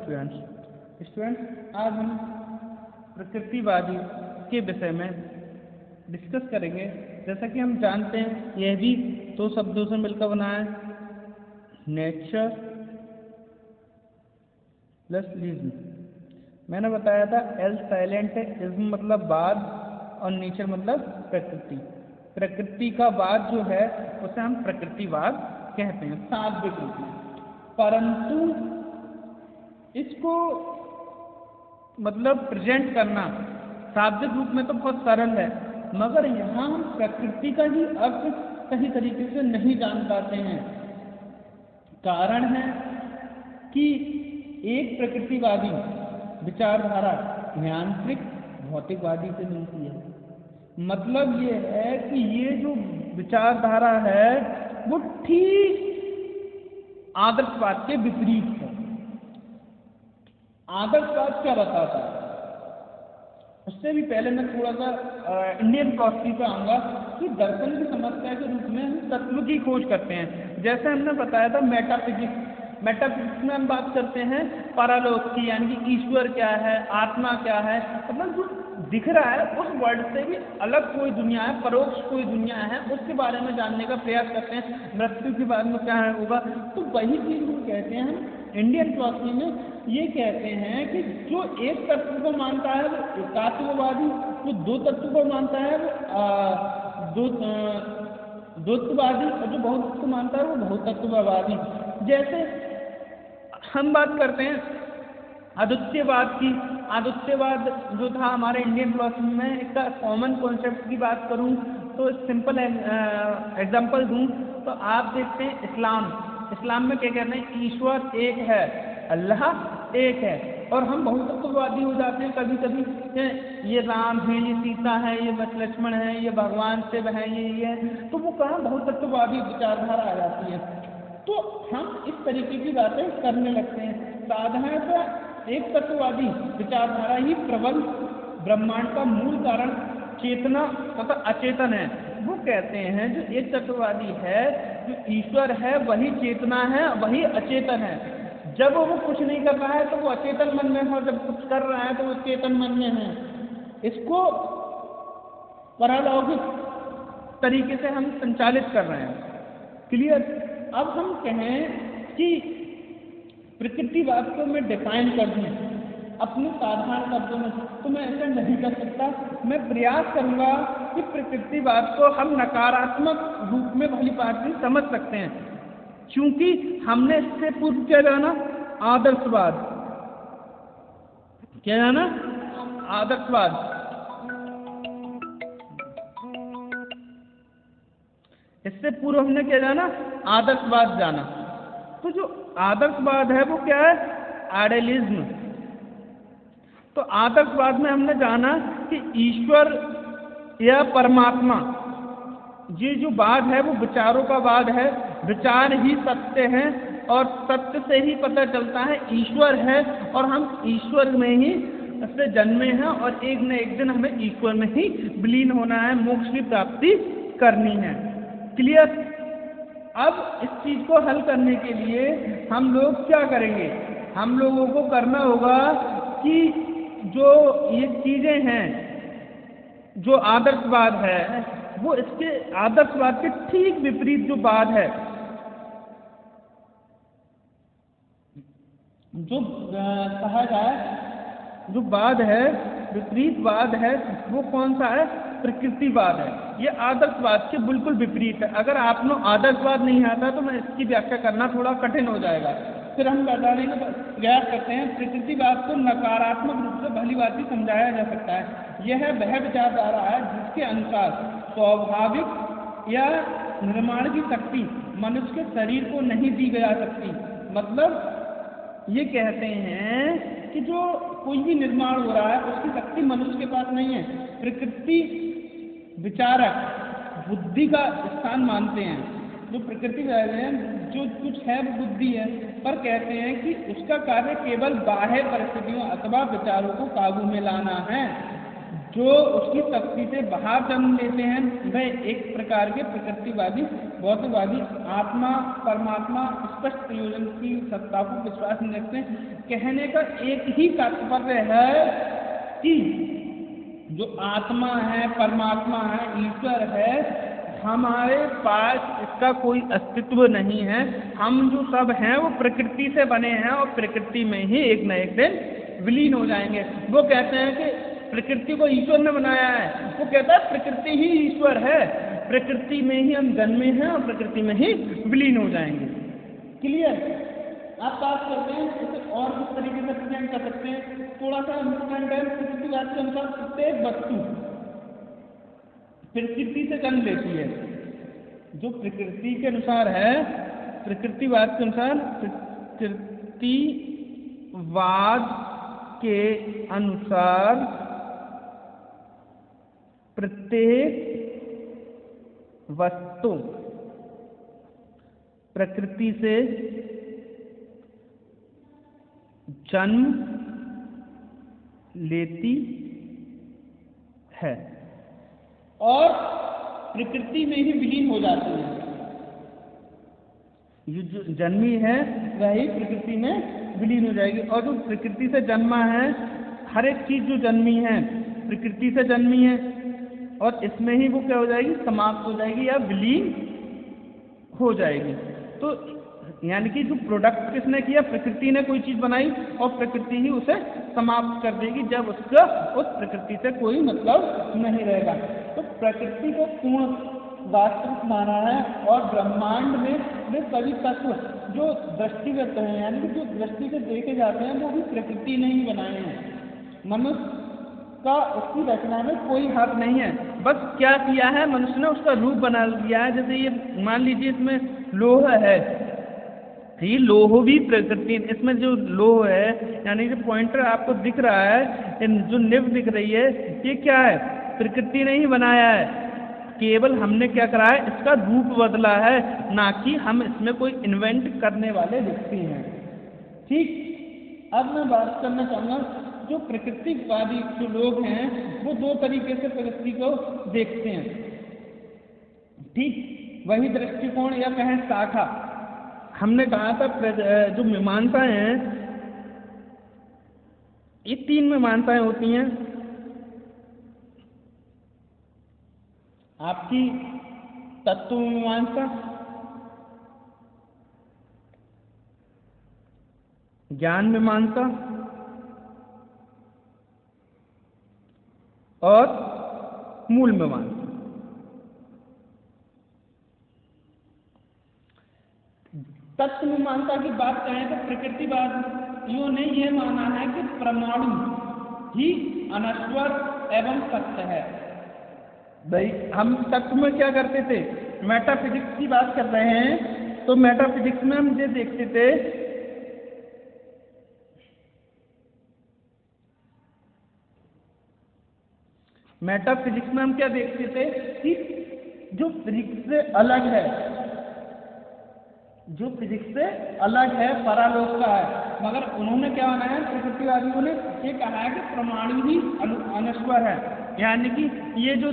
Students आज हम प्रकृतिवादी के विषय में डिस्कस करेंगे। जैसा कि हम जानते हैं यह भी दो शब्दों से मिलकर बना है, नेचर प्लस लिज्म। मैंने बताया था एल साइलेंट है, इज्म मतलब बाद और नेचर मतलब प्रकृति। प्रकृति का बाद जो है उसे हम प्रकृतिवाद कहते हैं शाब्दिक रूप में, परंतु इसको मतलब प्रेजेंट करना शाब्दिक रूप में तो बहुत सरल है, मगर यहाँ हम प्रकृति का ही अर्थ सही तरीके से नहीं जान पाते हैं। कारण है कि एक प्रकृतिवादी विचारधारा यांत्रिक भौतिकवादी से मिलती है। मतलब ये है कि ये जो विचारधारा है वो ठीक आदर्शवाद के विपरीत है। आदर्शवाद क्या बताता है, उससे भी पहले मैं थोड़ा सा इंडियन फिलॉसफी पे आऊँगा कि दर्शन की समस्या के रूप में हम तत्व की खोज करते हैं। जैसे हमने बताया था मेटाफिजिक्स में हम बात करते हैं परलोक की, यानी कि ईश्वर क्या है, आत्मा क्या है, मतलब जो दिख रहा है उस वर्ल्ड से भी अलग कोई दुनिया है, परोक्ष कोई दुनिया है, उसके बारे में जानने का प्रयास करते हैं। मृत्यु के बाद में क्या है होगा, तो वही चीज़ हम कहते हैं। हम इंडियन फिलॉसफी में ये कहते हैं कि जो एक तत्व को मानता है वो एकात्मवादी, जो दो तत्व को मानता है वो द्वैतवादी, और जो बहुतत्व को मानता है वो बहुतत्ववादी। जैसे हम बात करते हैं अद्वितीयवाद की, अद्वितीयवाद जो था हमारे इंडियन फिलॉसफी में, इसका कॉमन कॉन्सेप्ट की बात करूं तो सिंपल एग्जांपल दूं तो आप देखते हैं इस्लाम में क्या कहते हैं, ईश्वर एक है, अल्लाह एक है, और हम बहुतत्ववादी हो जाते हैं कभी कभी। ये राम है, ये सीता है, ये लक्ष्मण है, ये भगवान शिव है, ये है, तो वो कहाँ बहुतत्ववादी विचारधारा आ जाती है। तो हम इस तरीके की बातें करने लगते हैं। साधारणतः एक तत्ववादी विचारधारा ही प्रबल ब्रह्मांड का मूल कारण चेतना तथा अचेतन है। वो कहते हैं जो एक तत्ववादी है, जो ईश्वर है वही चेतना है, वही अचेतन है। जब वो कुछ नहीं कर रहा है तो वो अचेतन मन में है, और जब कुछ कर रहा है तो वो चेतन मन में है। इसको पारलौकिक तरीके से हम संचालित कर रहे हैं। क्लियर? अब हम कहें कि प्रकृतिवाद को मैं डिफाइन कर दूं अपने साधारण शब्दों में, तो मैं ऐसा नहीं कर सकता। मैं प्रयास करूंगा कि प्रकृतिवाद को हम नकारात्मक रूप में भली भांति समझ सकते हैं, क्योंकि हमने इससे पूर्व क्या जाना, आदर्शवाद। क्या जाना? आदर्शवाद। इससे पूर्व हमने क्या जाना, आदर्शवाद जाना। तो जो आदर्शवाद है वो क्या है, आइडियलिज्म। तो आदर्शवाद में हमने जाना कि ईश्वर या परमात्मा, ये जो वाद है वो विचारों का वाद है। विचार ही सत्य है और सत्य से ही पता चलता है ईश्वर है, और हम ईश्वर में ही से जन्मे हैं, और एक न एक दिन हमें ईश्वर में ही विलीन होना है, मोक्ष की प्राप्ति करनी है। क्लियर? अब इस चीज को हल करने के लिए हम लोग क्या करेंगे, हम लोगों को करना होगा कि जो ये चीजें हैं, जो आदर्शवाद है वो इसके आदर्शवाद के ठीक विपरीत जो वाद है, जो कहा जाए जो वाद है, विपरीत वाद है, वो कौन सा है, प्रकृतिवाद है। ये आदर्शवाद के बिल्कुल विपरीत है। अगर आपको आदर्शवाद नहीं आता तो मैं इसकी व्याख्या करना थोड़ा कठिन हो जाएगा। फिर हम बताने का प्रयास करते हैं। प्रकृतिवाद को नकारात्मक रूप से भली भांति समझाया जा सकता है। यह वह विचारधारा है जिसके अनुसार स्वाभाविक या निर्माण की शक्ति मनुष्य के शरीर को नहीं दी जा सकती। मतलब ये कहते हैं कि जो कोई भी निर्माण हो रहा है उसकी शक्ति मनुष्य के पास नहीं है। प्रकृति विचारक बुद्धि का स्थान मानते हैं। जो प्रकृति हैं, जो कुछ है वो बुद्धि है, पर कहते हैं कि उसका कार्य केवल बाह्य परिस्थितियों अथवा विचारों को काबू में लाना है। जो उसकी शक्ति से बाहर जन्म लेते हैं वह एक प्रकार के प्रकृतिवादी भौतिकवादी आत्मा परमात्मा स्पष्ट प्रयोजन की सत्ता को विश्वास नहीं रखते। कहने का एक ही तात्पर्य है कि जो आत्मा है परमात्मा है ईश्वर है हमारे पास इसका कोई अस्तित्व नहीं है। हम जो सब हैं वो प्रकृति से बने हैं और प्रकृति में ही एक न एक दिन विलीन हो जाएंगे। वो कहते हैं कि प्रकृति को ईश्वर ने बनाया है, वो कहता है प्रकृति ही ईश्वर है, प्रकृति में ही हम जन्मे हैं और प्रकृति में ही विलीन हो जाएंगे। क्लियर? आप बात करते हैं इसे और किस तरीके से प्रेजेंट कर सकते हैं, थोड़ा सा इम्पोर्टेंट है। प्रकृतिवाद के अनुसार प्रत्येक वस्तु प्रकृति से जन्म लेती है। जो प्रकृति के अनुसार है, प्रकृतिवाद के अनुसार प्रकृतिवाद के अनुसार प्रत्येक वस्तु प्रकृति से जन्म लेती है और प्रकृति में ही विलीन हो जाती है। जो जन्मी है वही प्रकृति में विलीन हो जाएगी। और जो प्रकृति से जन्मा है, हर एक चीज जो जन्मी है प्रकृति से जन्मी है और इसमें ही वो क्या हो जाएगी, समाप्त हो जाएगी या विलीन हो जाएगी। तो यानी कि जो प्रोडक्ट किसने किया, प्रकृति ने कोई चीज बनाई और प्रकृति ही उसे समाप्त कर देगी जब उसका उस प्रकृति से कोई मतलब नहीं रहेगा। तो प्रकृति को पूर्ण वास्तविक माना है और ब्रह्मांड में वे सभी तत्व जो दृष्टिगत हैं यानी कि जो दृष्टि से देखे जाते हैं वो भी प्रकृति ने ही बनाए हैं। मनुष्य का उसकी रचना में कोई हाथ नहीं है। बस क्या किया है, मनुष्य ने उसका रूप बना लिया है। जैसे ये मान लीजिए इसमें लोह है, ये लोह भी प्रकृति, इसमें जो लोह है यानी जो पॉइंटर आपको दिख रहा है, जो निब दिख रही है, ये क्या है, प्रकृति ने ही बनाया है। केवल हमने क्या करा है, इसका रूप बदला है, ना कि हम इसमें कोई इन्वेंट करने वाले व्यक्ति हैं। ठीक, अब मैं बात करना चाहूँगा जो प्रकृतिवादी जो लोग हैं वो दो तरीके से प्रकृति को देखते हैं। ठीक, वही दृष्टिकोण या कहें शाखा। हमने कहा था जो मीमांसाएं हैं ये तीन मीमांसाएं होती हैं। आपकी तत्व मीमांसा, ज्ञान मीमांसा और मूल मीमांसा। तत्व मीमांसा की बात करें तो प्रकृतिवादियों ने यह माना है कि परमाणु ही अनश्वर एवं सत्य है। भाई हम तत्व में क्या करते थे, मेटाफिजिक्स की बात कर रहे हैं, तो मेटाफिजिक्स में हम ये देखते थे मेटाफिजिक्स में हम क्या देखते थे कि जो फिजिक्स से अलग है, जो फिजिक्स से अलग है, परालोक का है। मगर उन्होंने क्या माना है, प्रकृतिवादियों ने ये कहा है कि परमाणु ही अनश्वर है। यानी कि ये जो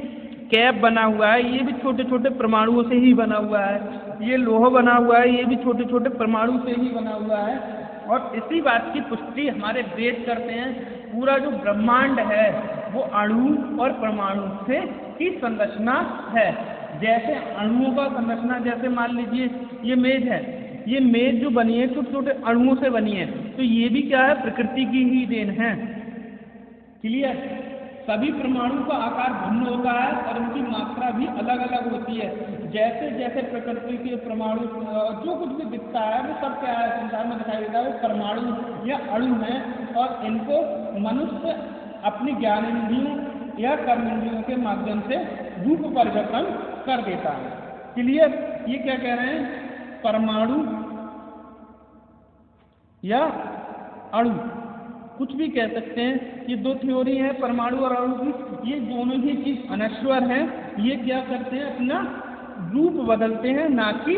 कैप बना हुआ है ये भी छोटे छोटे परमाणुओं से ही बना हुआ है, ये लोहा बना हुआ है ये भी छोटे छोटे परमाणु से ही बना हुआ है। और इसी बात की पुष्टि हमारे वेद करते हैं। पूरा जो ब्रह्मांड है वो अणु और परमाणु से की संरचना है। जैसे अणुओं का संरचना, जैसे मान लीजिए ये मेज है, ये मेज जो बनी है छोटे छोटे अणुओं से बनी है, तो ये भी क्या है, प्रकृति की ही देन है। क्लियर? सभी परमाणु का आकार भिन्न होता है और उनकी मात्रा भी अलग अलग होती है। जैसे जैसे प्रकृति के परमाणु जो कुछ भी दिखता है वो सब क्या है, संसार में दिखाई देता है, वो परमाणु या अणु है। और इनको मनुष्य अपनी ज्ञानेंद्रियों या कर्मेंद्रियों के माध्यम से रूप परिवर्तन कर देता है। क्लियर? ये क्या कह रहे हैं, परमाणु या अणु कुछ भी कह सकते हैं, ये दो थ्योरी है परमाणु और अणु की। ये दोनों ही चीज अनश्वर हैं। ये क्या करते हैं, अपना रूप बदलते हैं, ना कि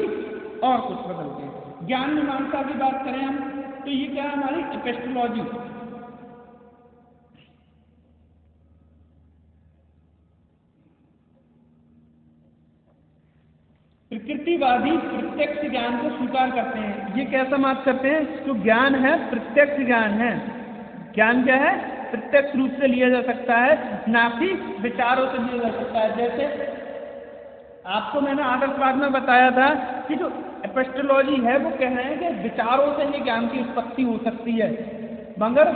और कुछ बदलते हैं। ज्ञान मीमांसा की बात करें हम तो ये क्या है, हमारी एपिस्टेमोलॉजी। विकृतिवादी प्रत्यक्ष ज्ञान को स्वीकार करते हैं। ये कैसा मात करते हैं? जो ज्ञान है प्रत्यक्ष ज्ञान है। ज्ञान क्या है? प्रत्यक्ष रूप से लिया जा सकता है, ना कि विचारों से लिया जा सकता है। जैसे आपको मैंने आदर्शवाद में बताया था कि जो एपिस्टेमोलॉजी है वो कह रहे हैं कि विचारों से ही ज्ञान की उत्पत्ति हो सकती है, मगर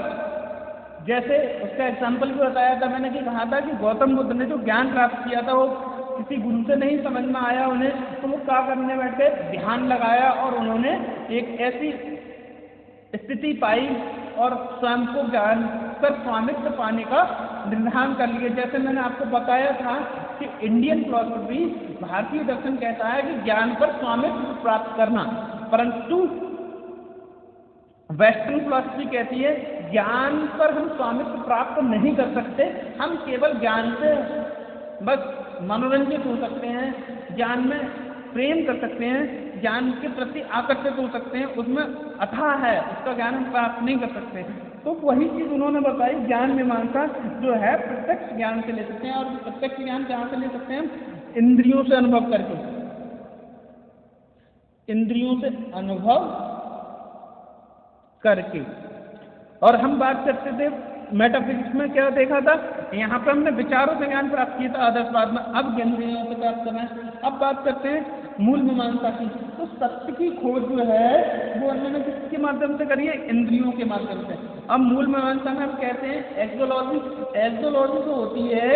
जैसे उसका एग्जाम्पल भी बताया था मैंने कि कहा था कि गौतम बुद्ध ने जो ज्ञान प्राप्त किया था वो किसी गुरु से नहीं समझ में आया उन्हें, तो वो क्या करने बैठ गए? ध्यान लगाया और उन्होंने एक ऐसी स्थिति पाई और स्वयं को ज्ञान पर स्वामित्व पाने का निर्धारण कर लिया। जैसे मैंने आपको बताया था कि इंडियन फिलॉसफी, भारतीय दर्शन कहता है कि ज्ञान पर स्वामित्व प्राप्त करना, परंतु वेस्टर्न फिलॉसफी कहती है ज्ञान पर हम स्वामित्व प्राप्त नहीं कर सकते, हम केवल ज्ञान से बस मनोरंजित हो सकते हैं, ज्ञान में प्रेम कर सकते हैं, ज्ञान के प्रति आकर्षित हो सकते हैं, उसमें अथाह है, उसका ज्ञान हम प्राप्त नहीं कर सकते। तो वही चीज उन्होंने बताई, ज्ञान मीमांसा जो है प्रत्यक्ष ज्ञान से ले सकते हैं। और प्रत्यक्ष ज्ञान कहाँ से ले सकते हैं? इंद्रियों से अनुभव करके, इंद्रियों से अनुभव करके। और हम बात करते थे मेटाफिजिक्स में, क्या देखा था? यहाँ पर हमने विचारों से ज्ञान प्राप्त किया था आदर्शवाद में, अब इंद्रियों से प्राप्त कर रहे हैं। अब बात करते हैं मूल मीमांसा की। तो सत्य की खोज जो है वो उन्होंने किसके माध्यम से करी है? इंद्रियों के माध्यम से। अब मूल मीमांसा में हम कहते हैं एक्सोलॉजी। एक्सोलॉजी जो होती है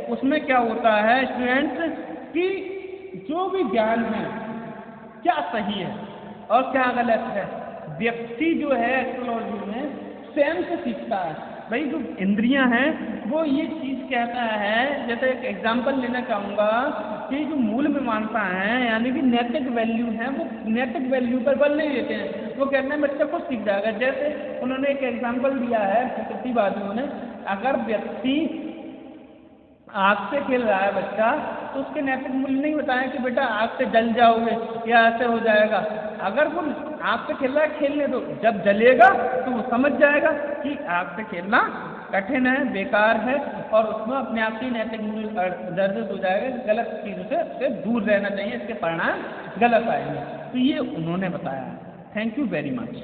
उसमें क्या होता है स्टूडेंट्स कि जो भी ज्ञान है क्या सही है और क्या गलत है, व्यक्ति जो है एक्सोलॉजी में स्वयं से सीखता है। भाई जो इंद्रियां हैं वो ये चीज कहता है, जैसे एक एग्जाम्पल लेना चाहूंगा कि जो मूल मीमांसा है यानी कि नैतिक वैल्यू है, वो नैतिक वैल्यू पर बल नहीं देते हैं, वो कहते हैं बच्चा खुद सीख जाएगा। जैसे उन्होंने एक एग्जाम्पल दिया है प्रकृतिवादियों ने, अगर व्यक्ति आग से खेल रहा है बच्चा, तो उसके नैतिक मूल्य नहीं बताया कि बेटा आग से जल जाओगे या ऐसे हो जाएगा। अगर वो आग से खेल रहा है, खेलने दो, जब जलेगा तो वो समझ जाएगा कि आग से खेलना कठिन है, बेकार है, और उसमें अपने आप ही नैतिक मूल्य दर्ज हो जाएगा, गलत चीज़ों से दूर रहना चाहिए, इसके परिणाम गलत आएंगे। तो ये उन्होंने बताया है। Thank you very much.